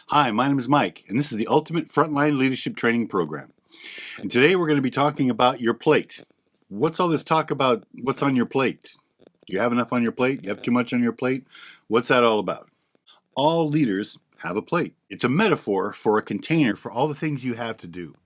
Hi, my name is Mike, and this is the Ultimate Frontline Leadership Training Program. And today we're going to be talking about your plate. What's all this talk about what's on your plate? Do you have enough on your plate? You have too much on your plate? What's that all about? All leaders have a plate. It's a metaphor for a container for all the things you have to do.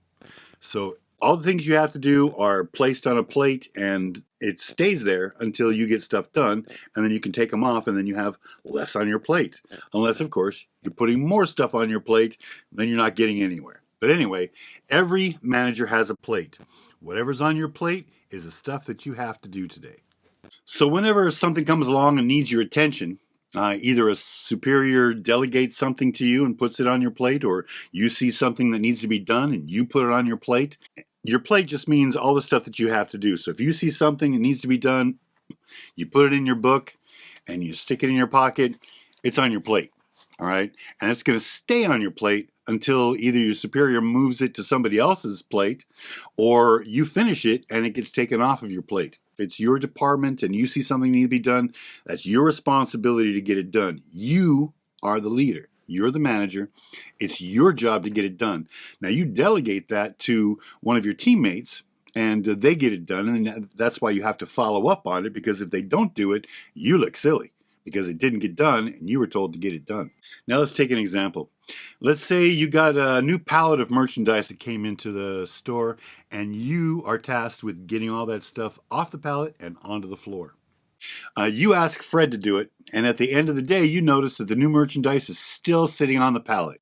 So all the things you have to do are placed on a plate and it stays there until you get stuff done, and then you can take them off and then you have less on your plate. Unless, of course, you're putting more stuff on your plate, then you're not getting anywhere. But anyway, every manager has a plate. Whatever's on your plate is the stuff that you have to do today. So whenever something comes along and needs your attention, either a superior delegates something to you and puts it on your plate, or you see something that needs to be done and you put it on your plate. Your plate just means all the stuff that you have to do. So if you see something that needs to be done, you put it in your book and you stick it in your pocket, it's on your plate, all right? And it's going to stay on your plate until either your superior moves it to somebody else's plate or you finish it and it gets taken off of your plate. If it's your department and you see something need to be done, that's your responsibility to get it done. You are the leader. You're the manager. It's your job to get it done. Now you delegate that to one of your teammates and they get it done, and that's why you have to follow up on it, because if they don't do it, you look silly because it didn't get done and you were told to get it done. Now let's take an example. Let's say you got a new pallet of merchandise that came into the store and you are tasked with getting all that stuff off the pallet and onto the floor. You ask Fred to do it, and at the end of the day, you notice that the new merchandise is still sitting on the pallet.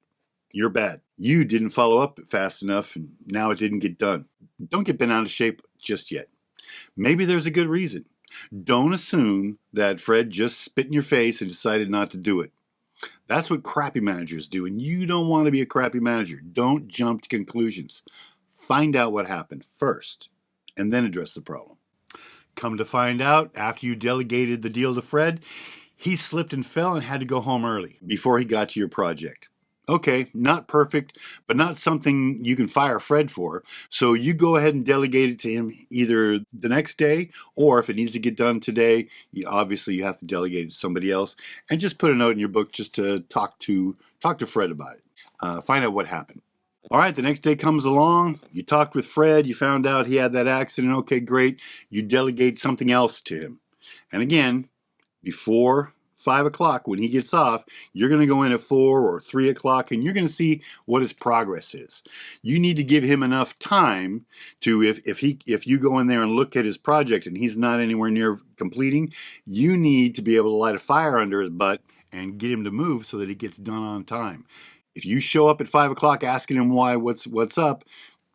You're bad. You didn't follow up fast enough, and now it didn't get done. Don't get bent out of shape just yet. Maybe there's a good reason. Don't assume that Fred just spit in your face and decided not to do it. That's what crappy managers do, and you don't want to be a crappy manager. Don't jump to conclusions. Find out what happened first, and then address the problem. Come to find out, after you delegated the deal to Fred, he slipped and fell and had to go home early before he got to your project. Okay, not perfect, but not something you can fire Fred for. So you go ahead and delegate it to him either the next day, or if it needs to get done today, obviously you have to delegate it to somebody else. And just put a note in your book just to talk to Fred about it. Find out what happened. All right, the next day comes along, you talked with Fred, you found out he had that accident, okay, great. You delegate something else to him. And again, before 5 o'clock when he gets off, you're going to go in at 4 or 3 o'clock and you're going to see what his progress is. You need to give him enough time to, if you go in there and look at his project and he's not anywhere near completing, you need to be able to light a fire under his butt and get him to move so that it gets done on time. If you show up at 5 o'clock asking him what's up,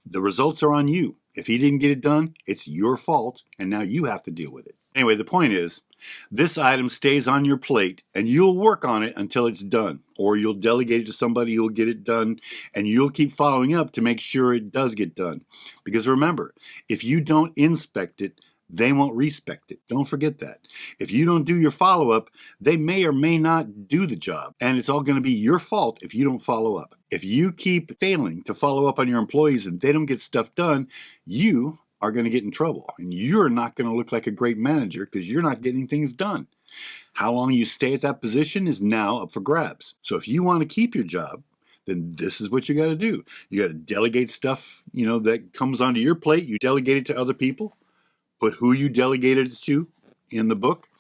the results are on you. If he didn't get it done, it's your fault, and now you have to deal with it. Anyway, the point is, this item stays on your plate, and you'll work on it until it's done, or you'll delegate it to somebody who'll get it done, and you'll keep following up to make sure it does get done. Because remember, if you don't inspect it, they won't respect it. Don't forget that. If you don't do your follow-up, they may or may not do the job. And it's all going to be your fault if you don't follow up. If you keep failing to follow up on your employees and they don't get stuff done, you are going to get in trouble. And you're not going to look like a great manager because you're not getting things done. How long you stay at that position is now up for grabs. So if you want to keep your job, then this is what you got to do. You got to delegate stuff, that comes onto your plate. You delegate it to other people. Put who you delegated it to in the book.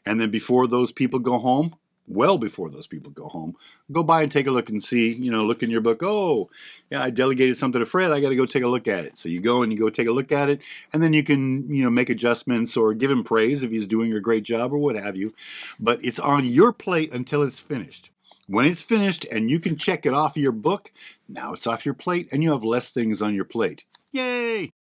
And then before those people go home, well before those people go home, go by and take a look and see, look in your book. Oh, yeah, I delegated something to Fred. I got to go take a look at it. So you go and you go take a look at it. And then you can, make adjustments or give him praise if he's doing a great job or what have you. But it's on your plate until it's finished. When it's finished and you can check it off of your book, now it's off your plate and you have less things on your plate. Yay!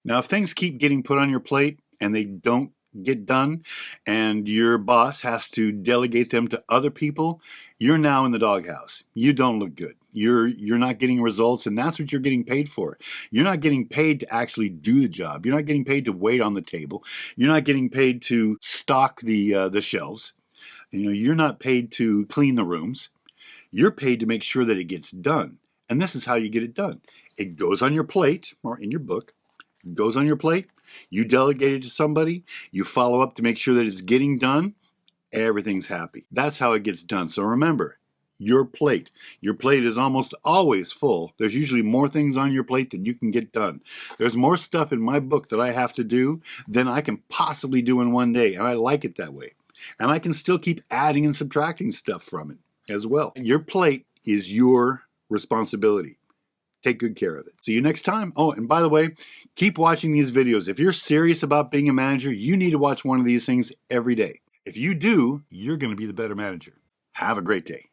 Now, if things keep getting put on your plate and they don't get done and your boss has to delegate them to other people, you're now in the doghouse. You don't look good. You're not getting results, and that's what you're getting paid for. You're not getting paid to actually do the job. You're not getting paid to wait on the table. You're not getting paid to stock the shelves. You're not paid to clean the rooms. You're paid to make sure that it gets done. And this is how you get it done. It goes on your plate or in your book. Goes on your plate, you delegate it to somebody, you follow up to make sure that it's getting done, everything's happy. That's how it gets done. So remember, your plate. Your plate is almost always full. There's usually more things on your plate than you can get done. There's more stuff in my book that I have to do than I can possibly do in one day, and I like it that way. And I can still keep adding and subtracting stuff from it as well. Your plate is your responsibility. Take good care of it. See you next time. Oh, and by the way, keep watching these videos. If you're serious about being a manager, you need to watch one of these things every day. If you do, you're going to be the better manager. Have a great day.